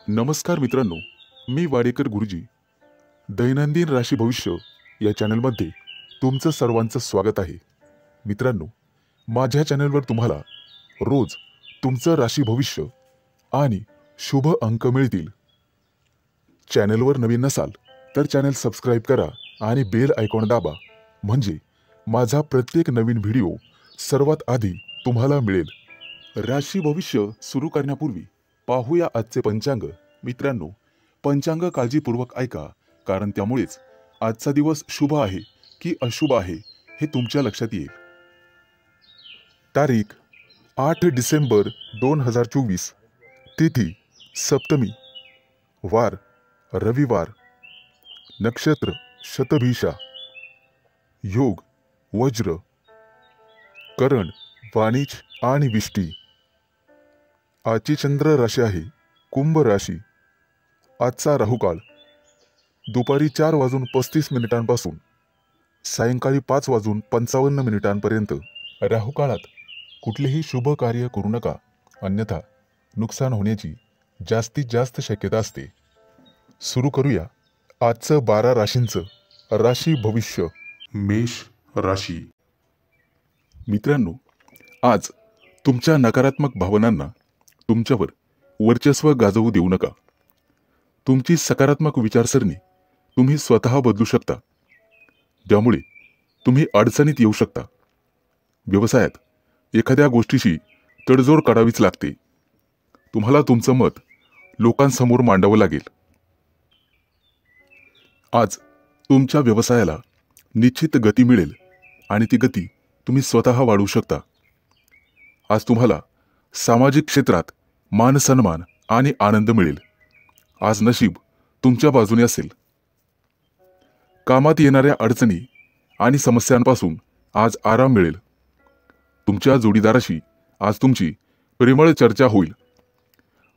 नमस्कार मित्रांनो, मी वाडेकर गुरुजी. दैनंदिन राशी भविष्य या चॅनलमध्ये तुमचं सर्वांचं स्वागत आहे. मित्रांनो, माझ्या चॅनलवर तुम्हाला रोज तुमचं राशी भविष्य आणि शुभ अंक मिळतील. चॅनलवर नवीन नसाल तर चॅनल सबस्क्राईब करा आणि बेल आयकॉन दाबा, म्हणजे माझा प्रत्येक नवीन व्हिडिओ सर्वात आधी तुम्हाला मिळेल. राशी भविष्य सुरू करण्यापूर्वी पाहूया आजचे पंचांग. मित्रांनो, पंचांग काळजीपूर्वक ऐका, कारण त्यामुळेच आजचा दिवस शुभ आहे की अशुभ आहे हे तुमच्या लक्षात येईल. तारीख 8 डिसेंबर 2024. तिथी सप्तमी. वार रविवार. नक्षत्र शतभिषा. योग वज्र. करण वाणिज आणि विष्टी. आजची चंद्र राशी आहे कुंभ राशी. आजचा राहुकाळ दुपारी 4:35 सायंकाळी 5:55 राहुकाळात कुठलेही शुभ कार्य करू नका, अन्यथा नुकसान होण्याची जास्तीत जास्त शक्यता असते. सुरू करूया आजचं 12 राशींचं राशी भविष्य. मेष राशी. मित्रांनो, आज तुमच्या नकारात्मक भावनांना तुमच्यावर वर्चस्व गाजवू देऊ नका. तुमची सकारात्मक विचारसरणी तुम्ही स्वतः बदलू शकता, ज्यामुळे तुम्ही अडचणीत येऊ शकता. व्यवसायात एखाद्या गोष्टीशी तडजोड करावीच लागते. तुम्हाला तुमचं मत लोकांसमोर मांडावं लागेल. आज तुमच्या व्यवसायाला निश्चित गती मिळेल आणि ती गती तुम्ही स्वतः वाढवू शकता. आज तुम्हाला सामाजिक क्षेत्रात मान सन्मान आणि आनंद मिळेल. आज नशीब तुमच्या बाजूने असेल. कामात येणाऱ्या अडचणी आणि समस्यांपासून आज आराम मिळेल. तुमच्या जोडीदाराशी आज तुमची प्रेमळ चर्चा होईल.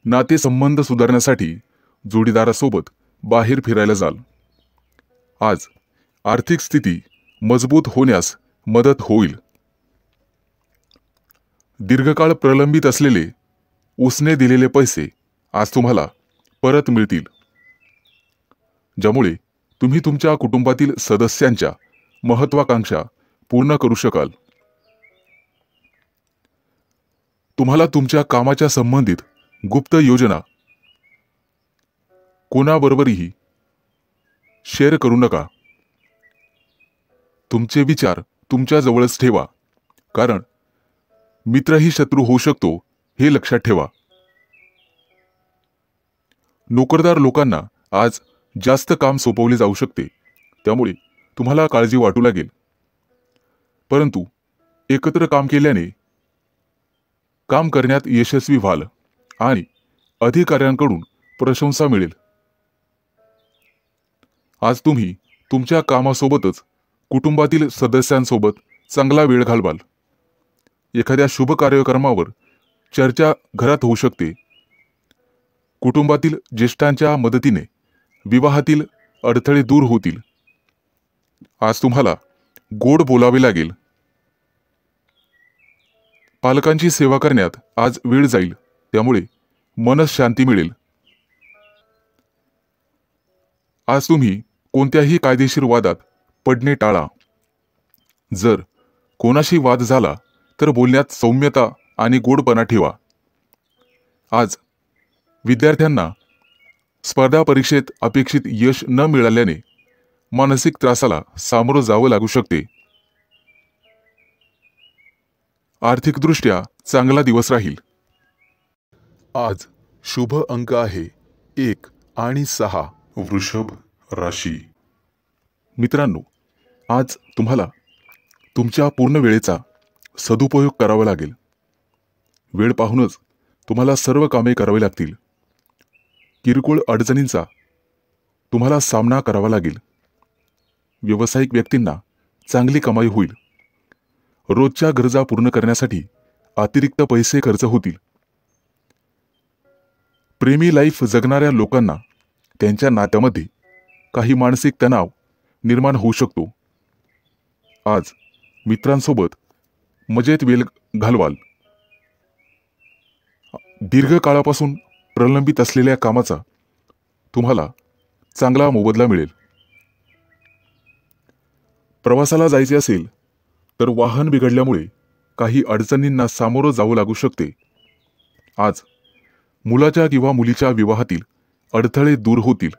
नातेसंबंध सुधारण्यासाठी जोडीदारासोबत बाहेर फिरायला जाल. आज आर्थिक स्थिती मजबूत होण्यास मदत होईल. दीर्घकाळ प्रलंबित असलेले उसने दिलेले पैसे आज तुम्हाला परत मिळतील, ज्यामुळे तुम्ही तुमच्या कुटुंबातील सदस्यांच्या महत्त्वाकांक्षा पूर्ण करू शकाल. तुम्हाला तुमच्या कामाच्या संबंधित गुप्त योजना कोणाबरोबरही शेअर करू नका. तुमचे विचार तुमच्या जवळच ठेवा, कारण मित्रही शत्रू होऊ शकतो हे लक्षात ठेवा. नोकरदार लोकांना आज जास्त काम सोपवले जाऊ शकते, त्यामुळे तुम्हाला काळजी वाटू लागेल. परंतु एकत्र काम केल्याने काम करण्यात यशस्वी व्हाल आणि अधिकाऱ्यांकडून प्रशंसा मिळेल. आज तुम्ही तुमच्या कामासोबतच कुटुंबातील सदस्यांसोबत चांगला वेळ घालवाल. एखाद्या शुभ कार्यक्रमावर चर्चा घरात होऊ शकते. कुटुंबातील ज्येष्ठांच्या मदतीने विवाहातील अडथळे दूर होतील. आज तुम्हाला गोड बोलावे लागेल. पालकांची सेवा करण्यात आज वेळ जाईल, त्यामुळे मनःशांती मिळेल. आज तुम्ही कोणत्याही कायदेशीर वादात पडणे टाळा. जर कोणाशी वाद झाला तर बोलण्यात सौम्यता आणि गोडपणा ठेवा. आज विद्यार्थ्यांना स्पर्धा परीक्षेत अपेक्षित यश न मिळाल्याने मानसिक त्रासाला सामोरं जावं लागू शकते. आर्थिकदृष्ट्या चांगला दिवस राहील. आज शुभ अंक आहे 1 आणि 6. वृषभ राशी. मित्रांनो, आज तुम्हाला तुमच्या पूर्ण वेळेचा सदुपयोग करावा लागेल. वेळ पाहूनच तुम्हाला सर्व कामे करावी लागतील. किरकोळ अडचणींचा तुम्हाला सामना करावा लागेल. व्यावसायिक व्यक्तींना चांगली कमाई होईल. रोजच्या गरजा पूर्ण करण्यासाठी अतिरिक्त पैसे खर्च होतील. प्रेमी लाईफ जगणाऱ्या लोकांना त्यांच्या नात्यामध्ये काही मानसिक तणाव निर्माण होऊ शकतो. आज मित्रांसोबत मजेत वेळ घालवाल. दीर्घकाळापासून प्रलंबित असलेल्या कामाचा तुम्हाला चांगला मोबदला मिळेल. प्रवासाला जायचे असेल तर वाहन बिघडल्यामुळे काही अडचणींना सामोरं जावं लागू शकते. आज मुलाच्या किंवा मुलीच्या विवाहातील अडथळे दूर होतील.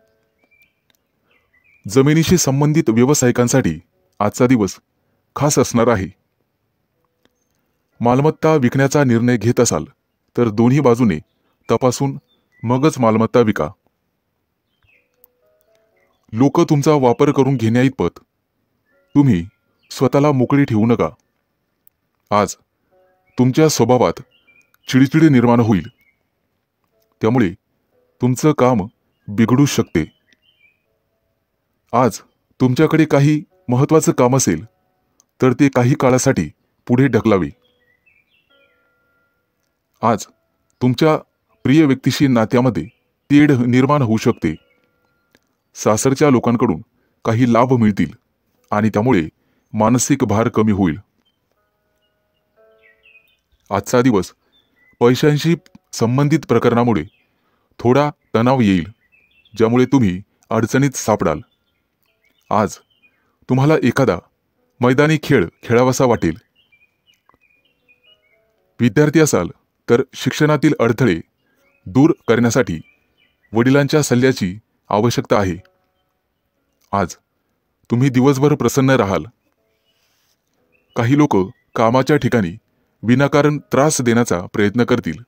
जमिनीशी संबंधित व्यावसायिकांसाठी आजचा दिवस खास असणार आहे. मालमत्ता विकण्याचा निर्णय घेत असाल तर दोन्ही बाजूने तपासून मगच मालमत्ता विका. लोक तुमचा वापर करून घेण्याइतपत तुम्ही स्वतःला मोकळी ठेवू नका. आज तुमच्या स्वभावात चिडचिड निर्माण होईल, त्यामुळे तुमचं काम बिघडू शकते. आज तुमच्याकडे काही महत्त्वाचं काम असेल तर ते काही काळासाठी पुढे ढकलावे. आज तुमच्या प्रिय व्यक्तीशी नात्यामध्ये तेढ निर्माण होऊ शकते. सासरच्या लोकांकडून काही लाभ मिळतील आणि त्यामुळे मानसिक भार कमी होईल. आजचा दिवस पैशांशी संबंधित प्रकरणामुळे थोडा तणाव येईल, ज्यामुळे तुम्ही अडचणीत सापडाल. आज तुम्हाला एखादा मैदानी खेळ खेळावासा वाटेल. विद्यार्थी असाल तर शिक्षणातील अडथळे दूर करण्यासाठी वडिलांच्या सल्ल्याची आवश्यकता आहे. आज तुम्ही दिवसभर प्रसन्न राहाल. काही लोक कामाच्या ठिकाणी विनाकारण त्रास देण्याचा प्रयत्न करतील,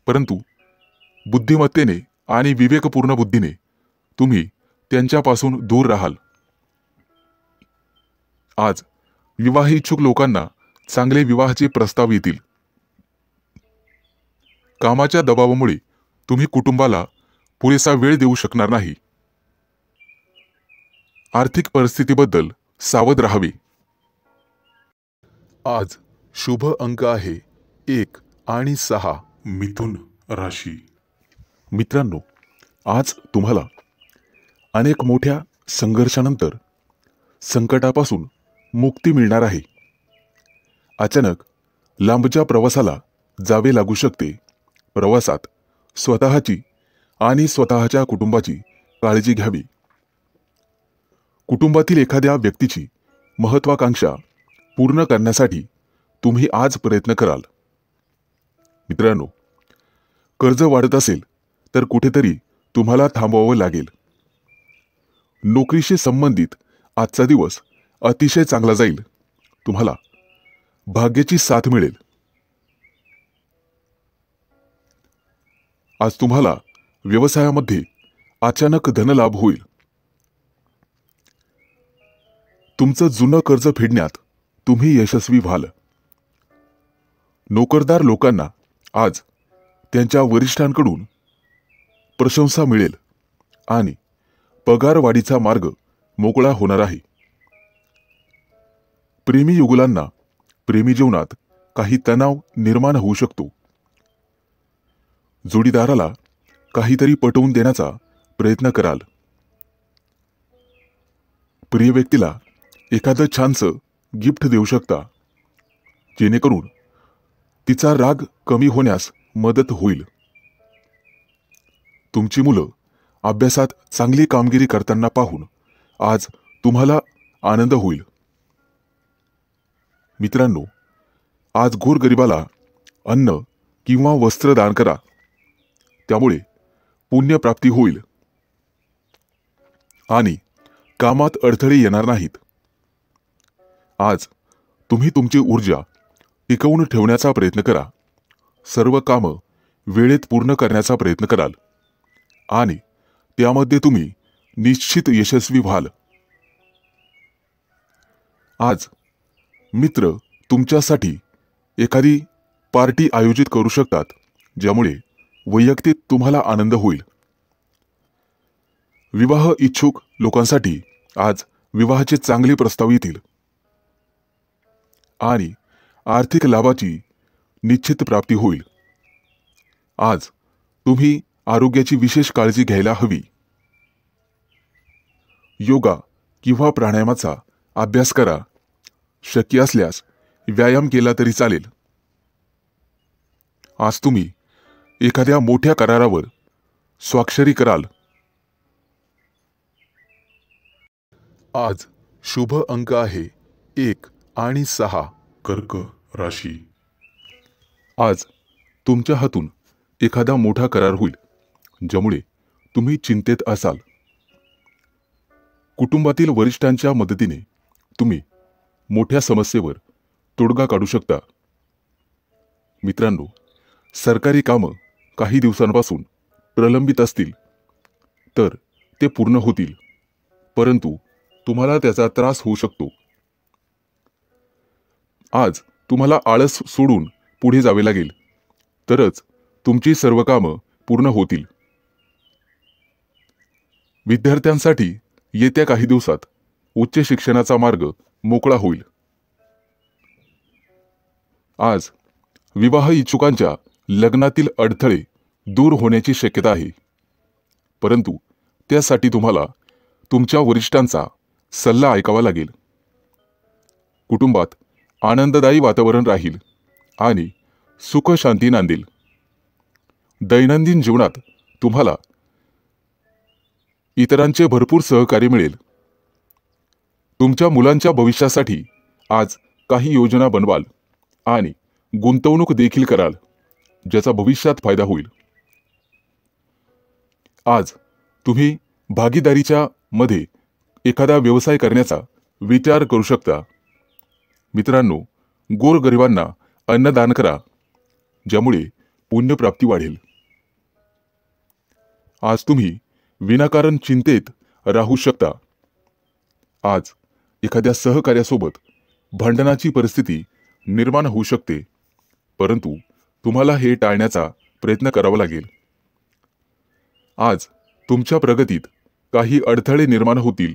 परंतु बुद्धिमत्तेने आणि विवेकपूर्ण बुद्धीने तुम्ही त्यांच्यापासून दूर राहाल. आज विवाहिच्छुक लोकांना चांगले विवाहाचे प्रस्ताव येतील. कामाच्या दबावामुळे तुम्ही कुटुंबाला पुरेसा वेळ देऊ शकणार नाही. आर्थिक परिस्थितीबद्दल सावध राहावे. आज शुभ अंक आहे 1 आणि 6. मिथुन राशी. मित्रांनो, आज तुम्हाला अनेक मोठ्या संघर्षानंतर संकटापासून मुक्ती मिळणार आहे. अचानक लांबच्या प्रवासाला जावे लागू शकते. प्रवासात स्वतःची आणि स्वतःच्या कुटुंबाची काळजी घ्यावी. कुटुंबातील एखाद्या व्यक्तीची महत्त्वाकांक्षा पूर्ण करण्यासाठी तुम्ही आज प्रयत्न कराल. मित्रांनो, कर्ज वाढत असेल तर कुठेतरी तुम्हाला थांबवावं लागेल. नोकरीशी संबंधित आजचा दिवस अतिशय चांगला जाईल. तुम्हाला भाग्याची साथ मिळेल. आज तुम्हाला व्यवसायामध्ये अचानक धनलाभ होईल. तुमचं जुनं कर्ज फेडण्यात तुम्ही यशस्वी व्हाल. नोकरदार लोकांना आज त्यांच्या वरिष्ठांकडून प्रशंसा मिळेल आणि पगारवाढीचा मार्ग मोकळा होणार आहे. प्रेमी युगुलांना प्रेमी जीवनात काही तणाव निर्माण होऊ शकतो. जोडीदाराला काहीतरी पटवून देण्याचा प्रयत्न कराल. प्रिय व्यक्तीला एखादं छानसं गिफ्ट देऊ शकता, जेणेकरून तिचा राग कमी होण्यास मदत होईल. तुमची मुलं अभ्यासात चांगली कामगिरी करताना पाहून आज तुम्हाला आनंद होईल. मित्रांनो, आज गोरगरिबाला अन्न किंवा वस्त्र दान करा. त्यामुळे पुण्यप्राप्ती होईल आणि कामात अडथळे येणार नाहीत. आज तुम्ही तुमची ऊर्जा टिकवून ठेवण्याचा प्रयत्न करा. सर्व कामं वेळेत पूर्ण करण्याचा प्रयत्न कराल आणि त्यामध्ये तुम्ही निश्चित यशस्वी व्हाल. आज मित्र तुमच्यासाठी एखादी पार्टी आयोजित करू शकतात, ज्यामुळे वैयक्तिक तुम्हाला आनंद होईल. विवाह इच्छुक लोकांसाठी आज विवाहाचे चांगले प्रस्ताव येतील आणि आर्थिक लाभाची निश्चित प्राप्ती होईल. आज तुम्ही आरोग्याची विशेष काळजी घ्यायला हवी. योगा किंवा प्राणायामाचा अभ्यास करा. शक्य असल्यास व्यायाम केला तरी चालेल. आज तुम्ही एखाद्या मोठ्या करारावर स्वाक्षरी कराल। आज शुभ अंक आहे 1 आणि 6। कर्क राशी। आज तुमच्या हातून एखादा मोठा करार होईल, ज्यामुळे तुम्ही चिंतेत असाल। कुटुंबातील वरिष्ठांच्या मदतीने तुम्ही मोठ्या समस्येवर तोडगा काढू शकता। मित्रांनो, सरकारी कामं काही दिवसांपासून प्रलंबित असतील तर ते पूर्ण होतील, परंतु तुम्हाला त्याचा त्रास होऊ शकतो। आज तुम्हाला आळस सोडून पुढे जावे लागेल, तरच तुमची सर्व कामं पूर्ण होतील। विद्यार्थ्यांसाठी येत्या काही दिवसात उच्च शिक्षणाचा मार्ग मोकळा होईल। आज विवाह इच्छुकांच्या लग्नातील अडथळे दूर होण्याची शक्यता आहे, परंतु त्यासाठी तुम्हाला तुमच्या वरिष्ठांचा सल्ला ऐकावा लागेल। कुटुंबात आनंददायी वातावरण राहील आणि सुख शांती नांदेल। दैनंदिन जीवनात तुम्हाला इतरांचे भरपूर सहकार्य मिळेल। तुमच्या मुलांच्या भविष्यासाठी आज काही योजना बनवाल आणि गुंतवणूक देखील कराल, ज्याचा भविष्यात फायदा होईल। आज तुम्ही भागीदारीच्या मध्ये एखादा व्यवसाय करण्याचा विचार करू शकता। मित्रांनो, गोरगरिबांना अन्नदान करा, ज्यामुळे पुण्यप्राप्ती वाढेल। आज तुम्ही विनाकारण चिंतेत राहू शकता। आज एखाद्या सहकार्यासोबत भांडणाची परिस्थिती निर्माण होऊ शकते, परंतु तुम्हाला हे टाळण्याचा प्रयत्न करावा लागेल। आज तुमच्या प्रगतीत काही अडथळे निर्माण होतील।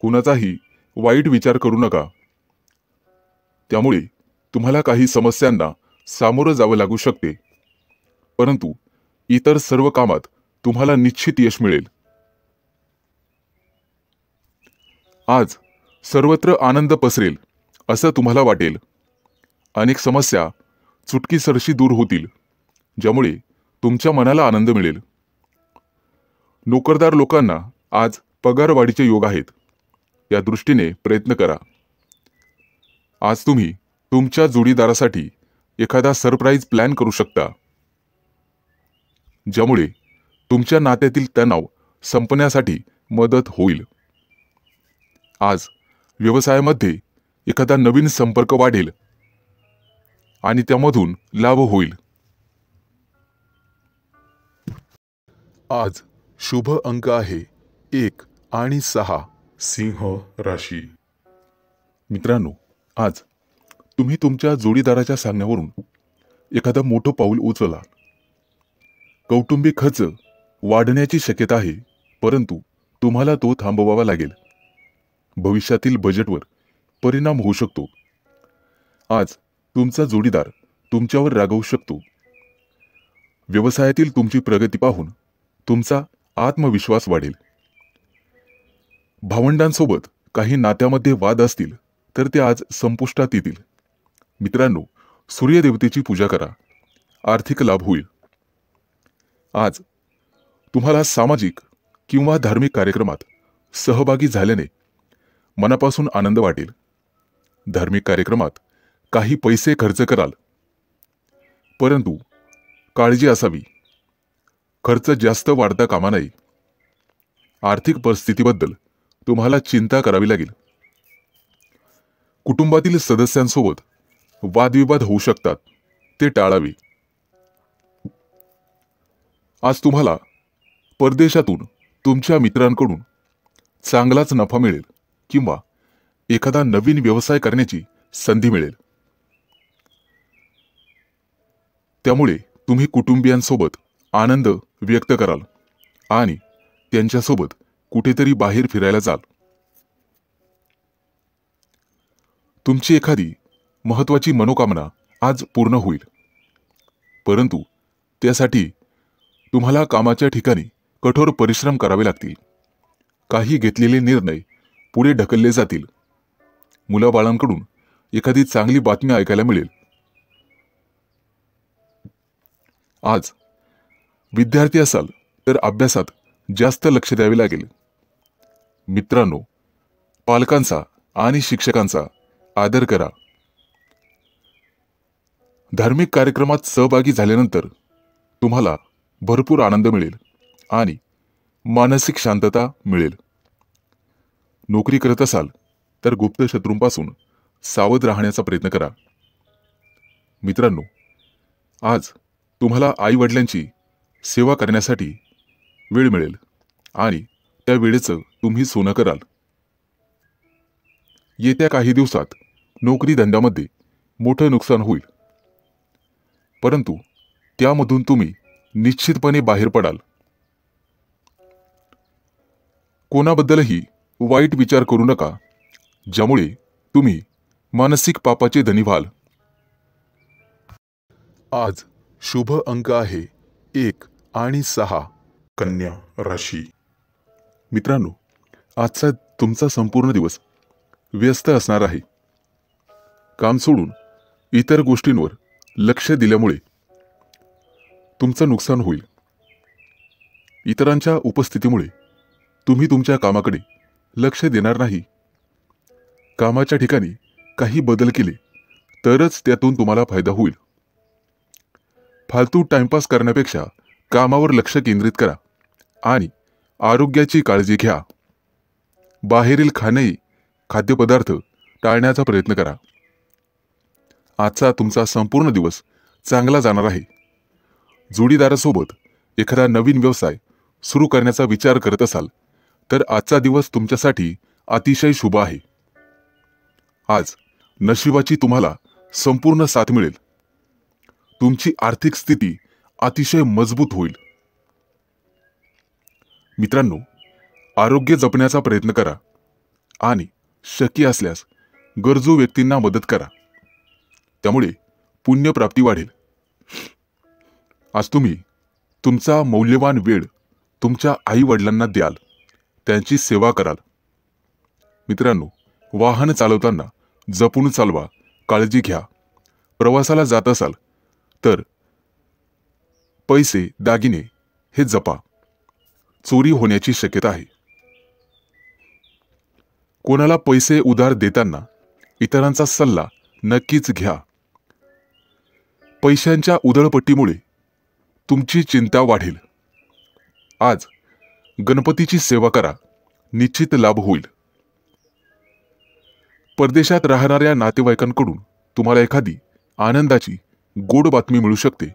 कुणाचाही वाईट विचार करू नका, त्यामुळे तुम्हाला काही समस्यांना सामोरं जावं लागू शकते, परंतु इतर सर्व कामात तुम्हाला निश्चित यश मिळेल। आज सर्वत्र आनंद पसरेल असं तुम्हाला वाटेल। अनेक समस्या चुटकीसरशी दूर होतील, ज्यामुळे तुमच्या मनाला आनंद मिळेल। नोकरदार लोकांना आज पगारवाढीचे योग आहेत, या दृष्टीने प्रयत्न करा। आज तुम्ही तुमच्या जोडीदारासाठी एखादा सरप्राईज प्लॅन करू शकता, ज्यामुळे तुमच्या नात्यातील तणाव संपण्यासाठी मदत होईल। आज व्यवसायामध्ये एखादा नवीन संपर्क वाढेल आणि त्यामधून लाभ होईल। आज शुभ अंक आहे 1 आणि 6। सिंह राशी। मित्रांनो, आज तुम्ही तुमच्या जोडीदाराच्या सांगण्यावरून एखादं मोठं पाऊल उचलला। कौटुंबिक खर्च वाढण्याची शक्यता आहे, परंतु तुम्हाला तो थांबवावा लागेल। भविष्यातील बजेटवर परिणाम होऊ शकतो। आज तुमचा जोडीदार तुमच्यावर रागावू शकतो। व्यवसायातील तुमची प्रगती पाहून तुमचा आत्मविश्वास वाढेल। भावंडांसोबत काही नात्यामध्ये वाद असतील तर ते आज संपुष्टात येतील। मित्रांनो, सूर्यदेवतेची पूजा करा, आर्थिक लाभ होईल। आज तुम्हाला सामाजिक किंवा धार्मिक कार्यक्रमात सहभागी झाल्याने मनापासून आनंद वाटेल। धार्मिक कार्यक्रमात काही पैसे खर्च कराल, परंतु काळजी असावी, खर्च जास्त वाढता कामा नये। आर्थिक परिस्थितीबद्दल तुम्हाला चिंता करावी लागेल। कुटुंबातील सदस्यांसोबत वादविवाद होऊ शकतात, ते टाळावे। आज तुम्हाला परदेशातून तुमच्या मित्रांकडून चांगलाच नफा मिळेल किंवा एखादा नवीन व्यवसाय करण्याची संधी मिळेल। त्यामुळे तुम्ही कुटुंबियांसोबत आनंद व्यक्त कराल आणि त्यांच्यासोबत कुठेतरी बाहेर फिरायला जाल। तुमची एखादी महत्त्वाची मनोकामना आज पूर्ण होईल, परंतु त्यासाठी तुम्हाला कामाच्या ठिकाणी कठोर परिश्रम करावे लागतील। काही घेतलेले निर्णय पुढे ढकलले जातील। मुलाबाळांकडून एखादी चांगली बातमी ऐकायला मिळेल। आज विद्यार्थी असाल तर अभ्यासात जास्त लक्ष द्यावे लागेल. मित्रांनो, पालकांचा आणि शिक्षकांचा आदर करा. धार्मिक कार्यक्रमात सहभागी झाल्यानंतर तुम्हाला भरपूर आनंद मिळेल आणि मानसिक शांतता मिळेल. नोकरी करत असाल तर गुप्त शत्रूंपासून सावध राहण्याचा प्रयत्न करा. मित्रांनो, आज तुम्हाला आई वडिलांची सेवा करण्यासाठी वेळ मिळेल आणि त्या वेळेचं तुम्ही सोनं कराल. येत्या काही दिवसात नोकरी धंद्यामध्ये मोठं नुकसान होईल, परंतु त्यामधून तुम्ही निश्चितपणे बाहेर पडाल. कोणाबद्दलही वाईट विचार करू नका, ज्यामुळे तुम्ही मानसिक पापाचे धनी व्हाल. आज शुभ अंक आहे 1 आणि 6. कन्या राशी. मित्रांनो, आजचा तुमचा संपूर्ण दिवस व्यस्त असणार आहे. काम सोडून इतर गोष्टींवर लक्ष दिल्यामुळे तुमचं नुकसान होईल. इतरांच्या उपस्थितीमुळे तुम्ही तुमच्या कामाकडे लक्ष देणार नाही. कामाच्या ठिकाणी काही बदल केले तरच त्यातून तुम्हाला फायदा होईल. फालतू टाइमपास करण्यापेक्षा कामावर लक्ष केंद्रित करा आणि आरोग्याची काळजी घ्या. बाहेरील खाद्यपदार्थ टाळण्याचा प्रयत्न करा. आजचा तुमचा संपूर्ण दिवस चांगला जाणार आहे. जोडीदारासोबत एखादा नवीन व्यवसाय सुरू करण्याचा विचार करत असाल तर आजचा दिवस तुमच्यासाठी अतिशय शुभ आहे. आज नशिबाची तुम्हाला संपूर्ण साथ मिळेल. तुमची आर्थिक स्थिती अतिशय मजबूत होईल. मित्रांनो, आरोग्य जपण्याचा प्रयत्न करा आणि शक्य असल्यास गरजू व्यक्तींना मदत करा. त्यामुळे पुण्यप्राप्ती वाढेल. आज तुम्ही तुमचा मौल्यवान वेळ तुमच्या आई वडिलांना द्याल, त्यांची सेवा कराल. मित्रांनो, वाहन चालवताना जपून चालवा, काळजी घ्या. प्रवासाला जात असाल तर पैसे दागिने हे जपा. चोरी होण्याची शक्यता आहे. कोणाला पैसे उधार देताना इतरांचा सल्ला नक्कीच घ्या. पैशांच्या उधळपट्टीमुळे तुमची चिंता वाढेल. आज गणपतीची सेवा करा, निश्चित लाभ होईल. परदेशात राहणाऱ्या नातेवाईकांकडून तुम्हाला एखादी आनंदाची गोड बातमी मिळू शकते.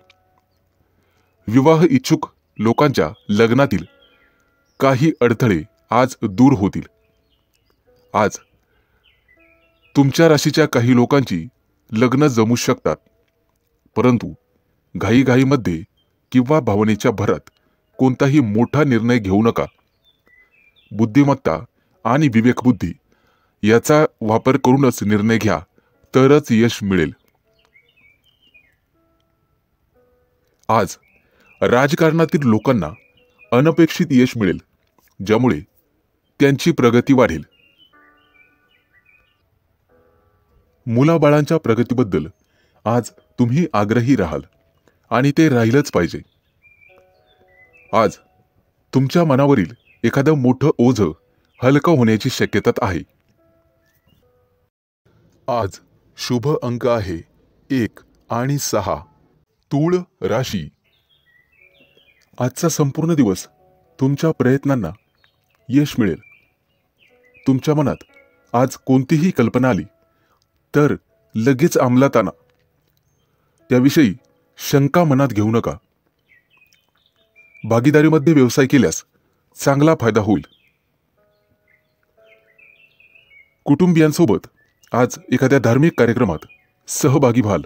विवाह इच्छुक लोकांच्या लग्नातील काही अडथळे आज दूर होतील. आज तुमच्या राशीच्या काही लोकांची लग्न जमू शकतात, परंतु घाईघाईमध्ये किंवा भावनेच्या भरात कोणताही मोठा निर्णय घेऊ नका. बुद्धिमत्ता आणि विवेकबुद्धी याचा वापर करूनच निर्णय घ्या, तरच यश मिळेल. आज राजकारणातील लोकांना अनपेक्षित यश मिळेल, ज्यामुळे त्यांची प्रगती वाढेल. मुलाबाळांच्या प्रगतीबद्दल आज तुम्ही आग्रही राहाल आणि ते राहिलंच पाहिजे. आज तुमच्या मनावरील एखादं मोठं ओझं हलकं होण्याची शक्यता आहे. आज शुभ अंक आहे 1 आणि 6. तूळ राशी. आजचा संपूर्ण दिवस तुमच्या प्रयत्नांना यश मिळेल. तुमच्या मनात आज कोणतीही कल्पना आली तर लगेच अंमलात आणा. त्याविषयी शंका मनात घेऊ नका. भागीदारीमध्ये व्यवसाय केल्यास चांगला फायदा होईल. कुटुंबियांसोबत आज एखाद्या धार्मिक कार्यक्रमात सहभागी व्हाल.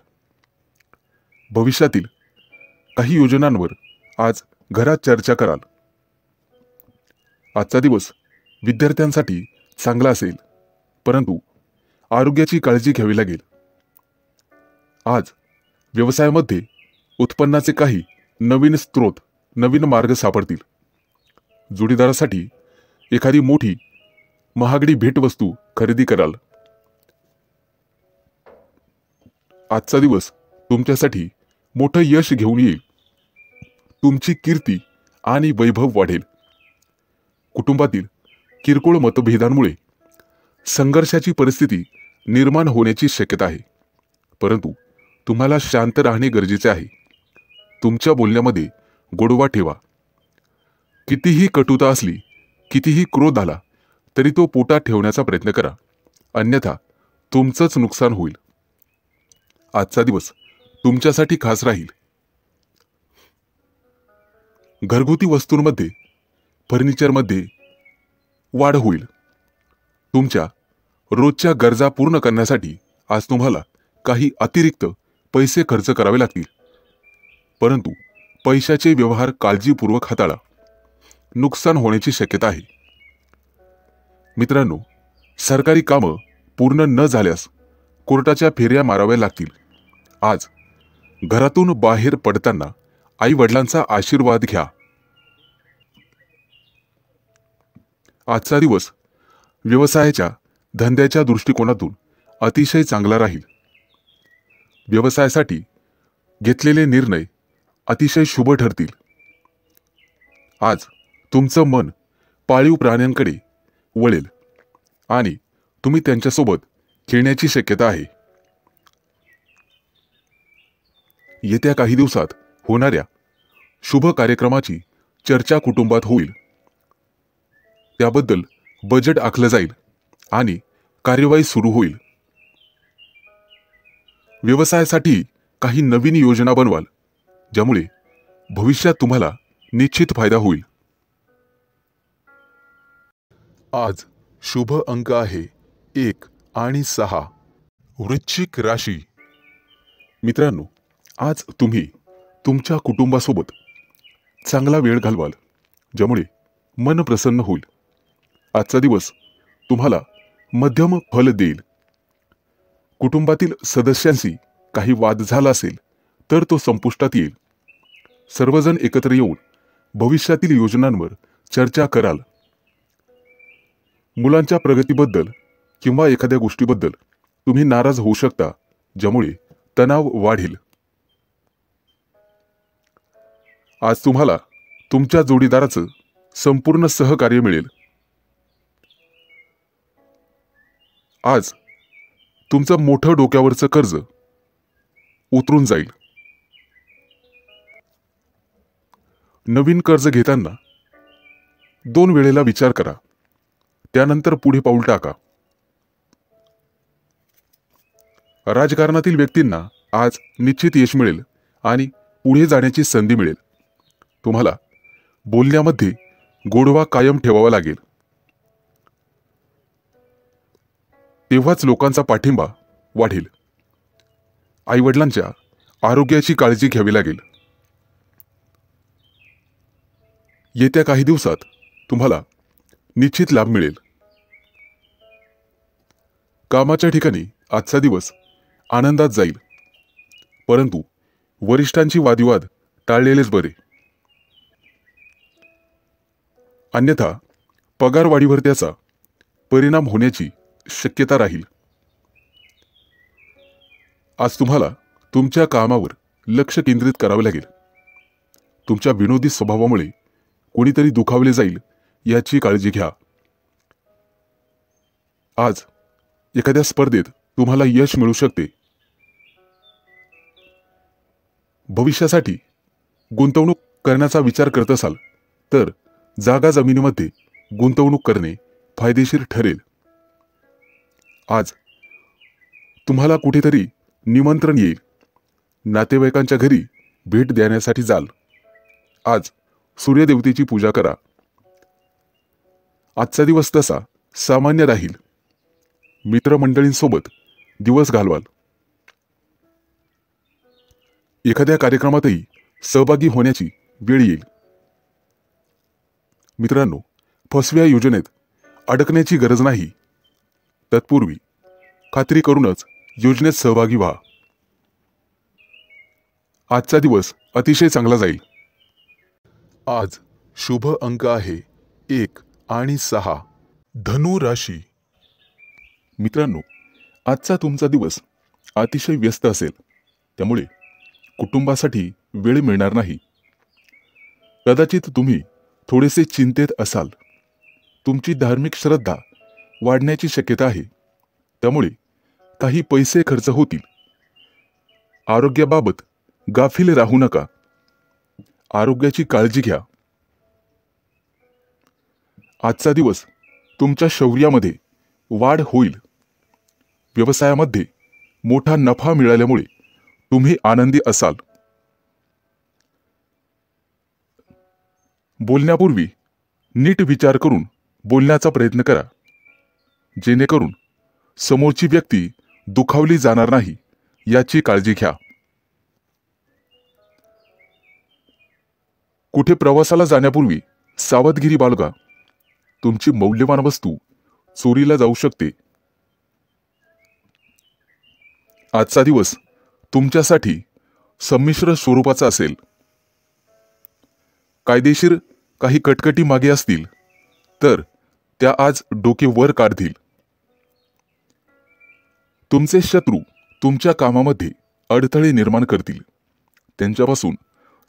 भविष्यातील काही योजनांवर आज घरात चर्चा कराल. आजचा दिवस विद्यार्थ्यांसाठी चांगला असेल, परंतु आरोग्याची काळजी घ्यावी लागेल. आज व्यवसायामध्ये उत्पन्नाचे काही नवीन स्रोत, नवीन मार्ग सापडतील. जोडीदारासाठी एखादी मोठी महागडी भेटवस्तू खरेदी कराल. आजचा दिवस तुमच्यासाठी मोठं यश घेऊन येईल. तुमची कीर्ती आणि वैभव वाढेल. कुटुंबातील किरकोळ मतभेदांमुळे संघर्षाची परिस्थिती निर्माण होण्याची शक्यता आहे, परंतु तुम्हाला शांत राहणे गरजेचे आहे. तुमच्या बोलण्यामध्ये गोडवा ठेवा. कितीही कटुता असली, कितीही क्रोध आला तरी तो पोटात ठेवण्याचा प्रयत्न करा, अन्यथा तुमचंच नुकसान होईल. आजचा दिवस तुमच्यासाठी खास राहील. घरगुती वस्तूंमध्ये, फर्निचरमध्ये वाढ होईल. तुमच्या रोजच्या गरजा पूर्ण करण्यासाठी आज तुम्हाला काही अतिरिक्त पैसे खर्च करावे लागतील, परंतु पैशाचे व्यवहार काळजीपूर्वक हाताळा. नुकसान होण्याची शक्यता आहे. मित्रांनो, सरकारी कामं पूर्ण न झाल्यास कोर्टाच्या फेऱ्या माराव्या लागतील. आज घरातून बाहेर पडताना आई वडिलांचा आशीर्वाद घ्या. आजचा दिवस व्यवसायाच्या धंद्याच्या दृष्टिकोनातून अतिशय चांगला राहील. व्यवसायासाठी घेतलेले निर्णय अतिशय शुभ ठरतील. आज तुमचं मन पाळीव प्राण्यांकडे वळेल आणि तुम्ही त्यांच्यासोबत खेळण्याची शक्यता आहे. येत्या काही दिवसात होणाऱ्या शुभ कार्यक्रमाची चर्चा कुटुंबात होईल. त्याबद्दल बजेट आखलं जाईल आणि कार्यवाही सुरू होईल. व्यवसायासाठी काही नवीन योजना बनवाल, ज्यामुळे भविष्यात तुम्हाला निश्चित फायदा होईल. आज शुभ अंक आहे 1 आणि 6. वृश्चिक राशी. मित्रांनो, आज तुम्ही तुमच्या कुटुंबासोबत चांगला वेळ घालवाल, ज्यामुळे मन प्रसन्न होईल. आजचा दिवस तुम्हाला मध्यम फल देईल. कुटुंबातील सदस्यांशी काही वाद झाला असेल तर तो संपुष्टात येईल. सर्वजण एकत्र येऊन भविष्यातील योजनांवर चर्चा कराल. मुलांच्या प्रगतीबद्दल किंवा एखाद्या गोष्टीबद्दल तुम्ही नाराज होऊ शकता, ज्यामुळे तणाव वाढेल. आज तुम्हाला तुमच्या जोडीदाराचं संपूर्ण सहकार्य मिळेल. आज तुमचं मोठं डोक्यावरचं कर्ज उतरून जाईल. नवीन कर्ज घेताना 2 वेळेला विचार करा, त्यानंतर पुढे पाऊल टाका. राजकारणातील व्यक्तींना आज निश्चित यश मिळेल आणि पुढे जाण्याची संधी मिळेल. तुम्हाला बोलण्यामध्ये गोडवा कायम ठेवावा लागेल. तेव्हाच लोकांचा पाठिंबा वाढेल. आईवडिलांच्या आरोग्याची काळजी घ्यावी लागेल. येत्या काही दिवसात तुम्हाला निश्चित लाभ मिळेल. कामाच्या ठिकाणी आजचा दिवस आनंदात जाईल, परंतु वरिष्ठांची वादविवाद टाळलेलेच बरे. अन्यथा पगारवाढीवर त्याचा परिणाम होण्याची शक्यता राहील. आज तुम्हाला तुमच्या कामावर लक्ष केंद्रित करावे लागेल. तुमच्या विनोदी स्वभावामुळे कोणीतरी दुखावले जाईल याची काळजी घ्या. आज एखाद्या स्पर्धेत तुम्हाला यश मिळू शकते. भविष्यासाठी गुंतवणूक करण्याचा विचार करत असाल तर जागा जमिनीमध्ये गुंतवणूक करणे फायदेशीर ठरेल. आज तुम्हाला कुठेतरी निमंत्रण येईल. नातेवाईकांच्या घरी भेट देण्यासाठी जाल. आज सूर्यदेवतेची पूजा करा. आजचा दिवस तसा सामान्य राहील. मित्रमंडळींसोबत दिवस घालवाल. एखाद्या कार्यक्रमातही सहभागी होण्याची वेळ येईल. मित्रांनो, फसव्या योजनेत अडकण्याची गरज नाही. तत्पूर्वी खात्री करूनच योजनेत सहभागी व्हा. आजचा दिवस अतिशय चांगला जाईल. आज शुभ अंक आहे 1 आणि 6. धनु राशी. मित्रांनो, आजचा तुमचा दिवस अतिशय व्यस्त असेल, त्यामुळे कुटुंबासाठी वेळ मिळणार नाही. कदाचित तुम्ही थोडेसे चिंतेत असाल. तुमची धार्मिक श्रद्धा वाढण्याची शक्यता आहे, त्यामुळे काही पैसे खर्च होतील. आरोग्याबाबत गाफील राहू नका. आरोग्याची काळजी घ्या. आजचा दिवस तुमच्या शौर्यामध्ये वाढ होईल. व्यवसायामध्ये मोठा नफा मिळाल्यामुळे तुम्ही आनंदी असाल. बोलण्यापूर्वी नीट विचार करून बोलण्याचा प्रयत्न करा, जेणेकरून समोरची व्यक्ती दुखावली जाणार नाही याची काळजी घ्या. कुठे प्रवासाला जाण्यापूर्वी सावधगिरी बाळगा. तुमची मौल्यवान वस्तू चोरीला जाऊ शकते. आजचा दिवस तुमच्यासाठी संमिश्र स्वरूपाचा असेल. कायदेशीर काही कटकटी मागे असतील तर त्या आज डोके वर काढतील. तुमचे शत्रू तुमच्या कामामध्ये अडथळे निर्माण करतील. त्यांच्यापासून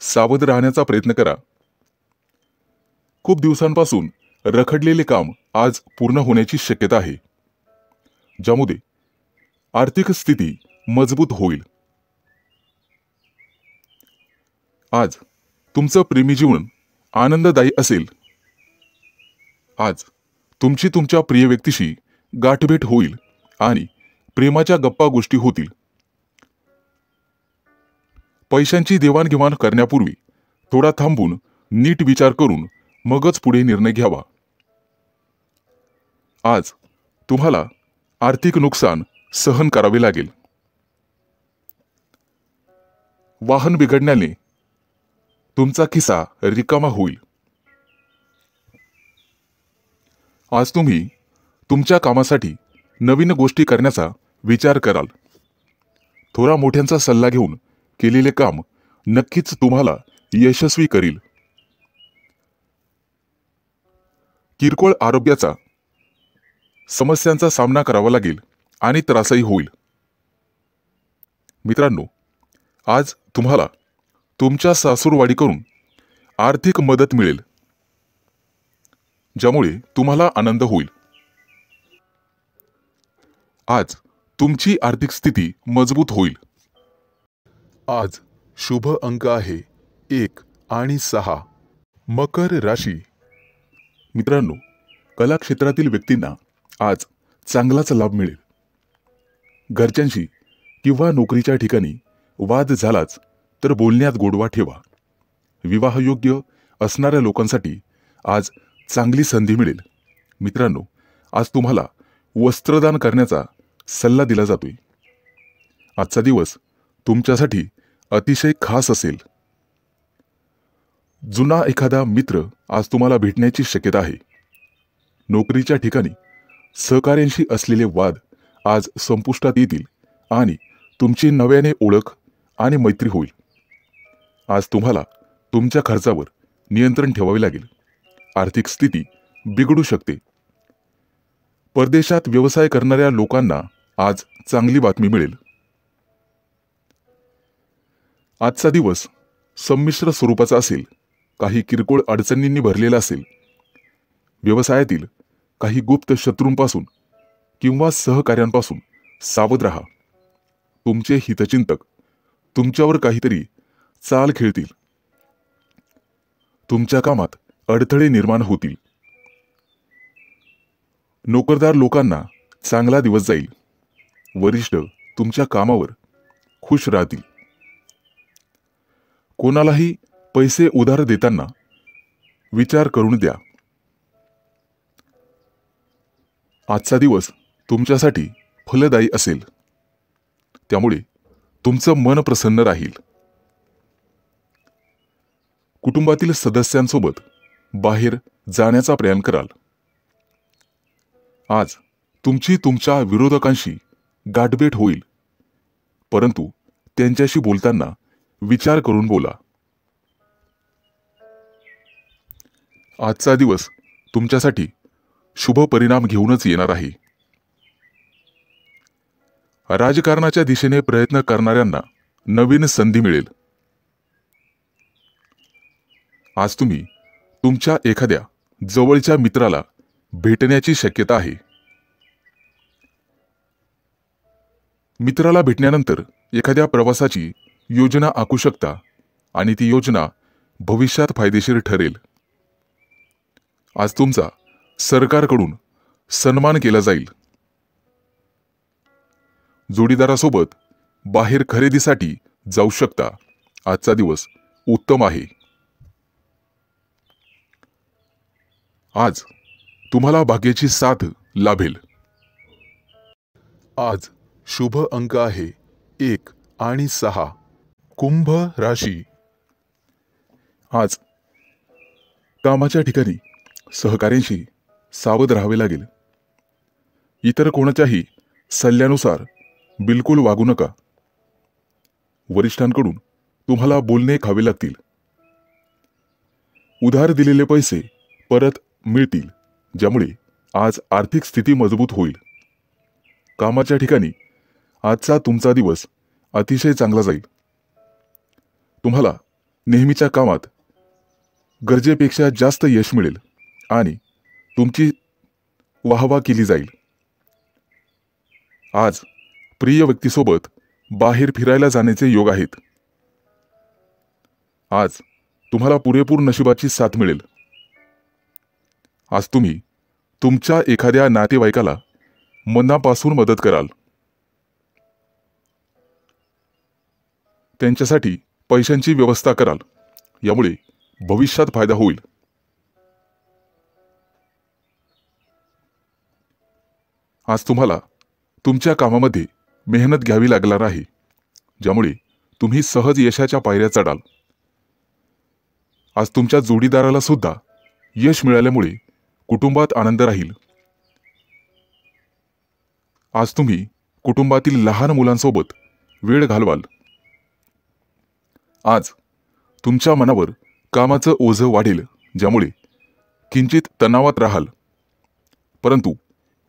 सावध राहण्याचा प्रयत्न करा. खूप दिवसांपासून रखडलेले काम आज पूर्ण होण्याची शक्यता आहे, ज्यामुळे आर्थिक स्थिती मजबूत होईल. आज तुमचं प्रेमी जीवन आनंददायी असेल. आज तुमची तुमच्या प्रिय व्यक्तीशी गाठभेट होईल आणि प्रेमाच्या गप्पा गोष्टी होतील. पैशांची देवाणघेवाण करण्यापूर्वी थोडा थांबून नीट विचार करून मगच पुढे निर्णय घ्यावा. आज तुम्हाला आर्थिक नुकसान सहन करावे लागेल. वाहन बिघडण्याने तुमचा खिसा रिकामा होईल. आज तुम्ही तुमच्या कामासाठी नवीन गोष्टी करण्याचा विचार कराल. थोडा मोठ्यांचा सल्ला घेऊन केलेले काम नक्कीच तुम्हाला यशस्वी करील. किरकोळ आरोग्याचा समस्यांचा सामना करावा लागेल आणि त्रासही होईल. मित्रांनो, आज तुम्हाला तुमच्या सासूरवाडीकडून आर्थिक मदत मिळेल, ज्यामुळे तुम्हाला आनंद होईल. आज तुमची आर्थिक स्थिती मजबूत होईल. आज शुभ अंक आहे 1 आणि 6. मकर राशी. मित्रांनो, कला क्षेत्रातील व्यक्तींना आज चांगलाच लाभ मिळेल. घरच्यांशी किंवा नोकरीच्या ठिकाणी वाद झालाच तर बोलण्यात गोडवा ठेवा. विवाहयोग्य असणाऱ्या लोकांसाठी आज चांगली संधी मिळेल. मित्रांनो, आज तुम्हाला वस्त्रदान करण्याचा सल्ला दिला जातोय. आजचा दिवस तुमच्यासाठी अतिशय खास असेल. जुना एखादा मित्र आज तुम्हाला भेटण्याची शक्यता आहे. नोकरीच्या ठिकाणी सहकाऱ्यांशी असलेले वाद आज संपुष्टात येतील आणि तुमची नव्याने ओळख आणि मैत्री होईल. आज तुम्हाला तुमच्या खर्चावर नियंत्रण ठेवावे लागेल. आर्थिक स्थिती बिघडू शकते. परदेशात व्यवसाय करणाऱ्या लोकांना आज चांगली बातमी मिळेल. आजचा दिवस संमिश्र स्वरूपाचा असेल. काही किरकोळ अडचणींनी भरलेला असेल. व्यवसायातील काही गुप्त शत्रूंपासून किंवा सहकार्यांपासून सावध राहा. तुमचे हितचिंतक तुमच्यावर काहीतरी चाल खेळतील. तुमच्या कामात अडथळे निर्माण होतील. नोकरदार लोकांना चांगला दिवस जाईल. वरिष्ठ तुमच्या कामावर खुश राहतील. कोणालाही पैसे उधार देताना विचार करून द्या. आजचा दिवस तुमच्यासाठी फलदायी असेल, त्यामुळे तुमचं मन प्रसन्न राहील. कुटुंबातील सदस्यांसोबत बाहेर जाण्याचा प्रयत्न कराल. आज तुमची तुमच्या विरोधकांशी गाठभेट होईल, परंतु त्यांच्याशी बोलताना विचार करून बोला. आजचा दिवस तुमच्यासाठी शुभ परिणाम घेऊनच येणार आहे. राजकारणाच्या दिशेने प्रयत्न करणाऱ्यांना नवीन संधी मिळेल. आज तुम्ही तुमच्या एखाद्या जवळच्या मित्राला भेटण्याची शक्यता आहे. मित्राला भेटल्यानंतर एखाद्या प्रवासाची योजना आखू शकता आणि ती योजना भविष्यात फायदेशीर ठरेल. आज तुमचा सरकारकडून सन्मान केला जाईल. जोडीदारासोबत बाहेर खरेदीसाठी जाऊ शकता. आजचा दिवस उत्तम आहे. आज तुम्हाला भाग्याची साथ लाभेल. आज शुभ अंक आहे 1 आणि 6. कुंभ राशी. आज कामाच्या ठिकाणी सहकाऱ्यांशी सावध राहावे लागेल. इतर कोणाच्याही सल्ल्यानुसार बिलकुल वागू नका. वरिष्ठांकडून तुम्हाला बोलणे खावे लागतील. उधार दिलेले पैसे परत मिळतील, ज्यामुळे आज आर्थिक स्थिती मजबूत होईल. कामाच्या ठिकाणी आजचा तुमचा दिवस अतिशय चांगला जाईल. तुम्हाला नेहमीच्या कामात गरजेपेक्षा जास्त यश मिळेल आणि तुमची वाहवा केली जाईल. आज प्रिय व्यक्तीसोबत बाहेर फिरायला जाण्याचे योग आहेत. आज तुम्हाला पुरेपूर नशिबाची साथ मिळेल. आज तुम्ही तुमच्या एखाद्या नातेवाईकाला मनापासून मदत कराल. त्यांच्यासाठी पैशांची व्यवस्था कराल. यामुळे भविष्यात फायदा होईल. आज तुम्हाला तुमच्या कामामध्ये मेहनत घ्यावी लागणार आहे, ज्यामुळे तुम्ही सहज यशाच्या पायऱ्या चढाल. आज तुमच्या जोडीदाराला सुद्धा यश मिळाल्यामुळे कुटुंबात आनंद राहील. आज तुम्ही कुटुंबातील लहान मुलांसोबत वेळ घालवाल. आज तुमच्या मनावर कामाचं ओझं वाढेल, ज्यामुळे किंचित तणावात राहाल. परंतु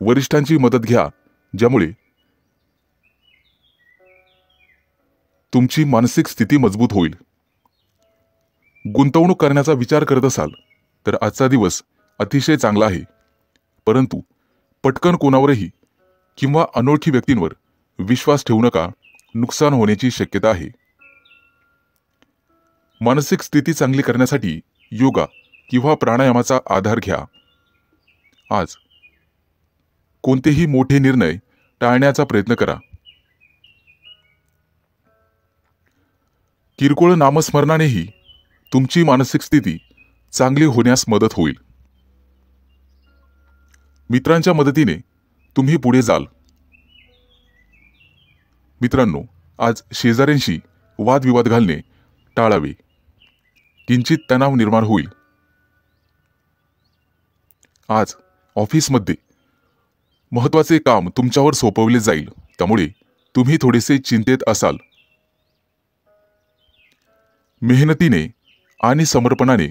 वरिष्ठांची मदत घ्या, ज्यामुळे तुमची मानसिक स्थिती मजबूत होईल. गुंतवणूक करण्याचा विचार करत असाल तर आजचा दिवस अतिशय चांगला आहे. परंतु पटकन कोणावरही किंवा अनोळखी व्यक्तींवर विश्वास ठेवू नका. नुकसान होण्याची शक्यता आहे. मानसिक स्थिती चांगली करण्यासाठी योगा किंवा प्राणायामाचा आधार घ्या. आज कोणतेही मोठे निर्णय टाळण्याचा प्रयत्न करा. किरकोळ नामस्मरणानेही तुमची मानसिक स्थिती चांगली होण्यास मदत होईल. मित्रांच्या मदतीने तुम्ही पुढे जाल. मित्रांनो, आज शेजाऱ्यांशी वादविवाद घालणे टाळावे. किंचित तणाव निर्माण होईल. आज ऑफिसमध्ये महत्त्वाचे काम तुमच्यावर सोपवले जाईल, त्यामुळे तुम्ही थोडेसे चिंतेत असाल. मेहनतीने आणि समर्पणाने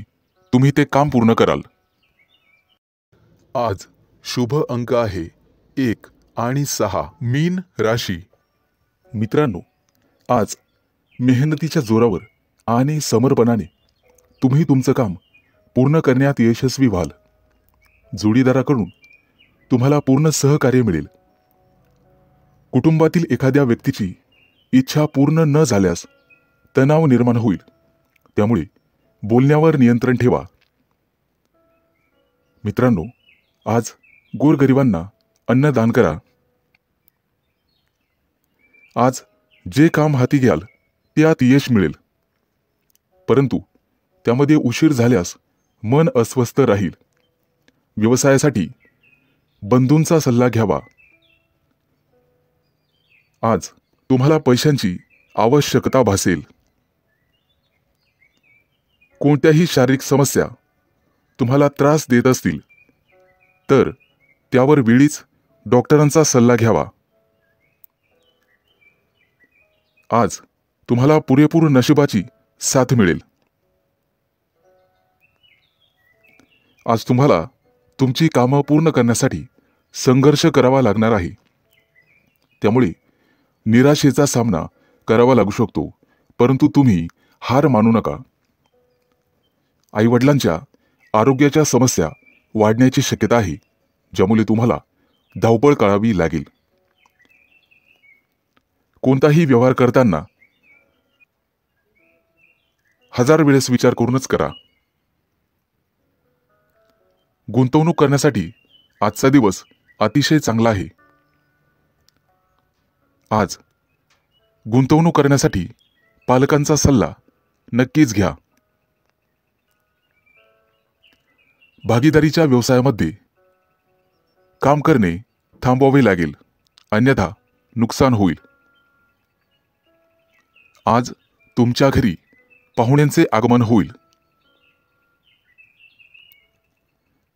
तुम्ही ते काम पूर्ण कराल. आज शुभ अंक आहे 1 आणि 6. मीन राशी. मित्रांनो, आज मेहनतीच्या जोरावर आणि समर्पणाने तुम्ही तुमचं काम पूर्ण करण्यात यशस्वी व्हाल. जोडीदाराकडून तुम्हाला पूर्ण सहकार्य मिळेल. कुटुंबातील एखाद्या व्यक्तीची इच्छा पूर्ण न झाल्यास तणाव निर्माण होईल, त्यामुळे बोलण्यावर नियंत्रण ठेवा. मित्रांनो, आज गोरगरिबांना अन्नदान करा. आज जे काम हाती घ्याल त्यात यश मिळेल, परंतु त्यामध्ये उशीर झाल्यास मन अस्वस्थ राहील. व्यवसायासाठी बंधूंचा सल्ला घ्यावा. आज तुम्हाला पैशांची आवश्यकता भासेल. कोणत्याही शारीरिक समस्या तुम्हाला त्रास देत असतील तर त्यावर वेळीच डॉक्टरांचा सल्ला घ्यावा. आज तुम्हाला पुरेपूर नशिबाची साथ मिळेल. आज तुम्हाला तुमची कामं पूर्ण करण्यासाठी संघर्ष करावा लागणार आहे, त्यामुळे निराशेचा सामना करावा लागू शकतो, परंतु तुम्ही हार मानू नका. आईवडिलांच्या आरोग्याच्या समस्या वाढण्याची शक्यता आहे, ज्यामुळे तुम्हाला धावपळ करावी लागेल. कोणताही व्यवहार करताना 1000 वेळेस विचार करूनच करा. गुंतवणूक करण्यासाठी आजचा दिवस अतिशय चांगला आहे. आज गुंतवणूक करण्यासाठी पालकांचा सल्ला नक्कीच घ्या. भागीदारीच्या व्यवसायामध्ये काम करणे थांबवावे लागेल, अन्यथा नुकसान होईल. आज तुमच्या घरी पाहुण्यांचे आगमन होईल.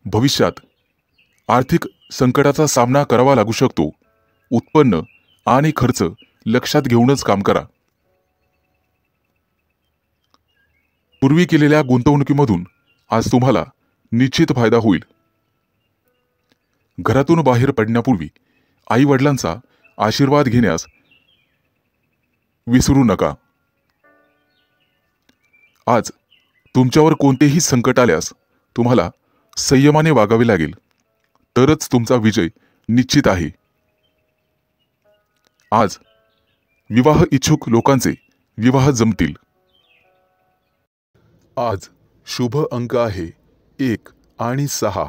भविष्यात आर्थिक संकटाचा सामना करावा लागू शकतो. उत्पन्न आणि खर्च लक्षात घेऊनच काम करा. पूर्वी केलेल्या गुंतवणुकीमधून आज तुम्हाला निश्चित फायदा होईल. घरातून बाहेर पडण्यापूर्वी आई वडिलांचा आशीर्वाद घेण्यास विसरू नका. आज तुमच्यावर कोणतेही संकट आल्यास तुम्हाला संयमाने वागावे लागेल, तरच तुमचा विजय निश्चित आहे. आज विवाह इच्छुक लोकांचे विवाह जमतील. आज शुभ अंक आहे 1 आणि 6.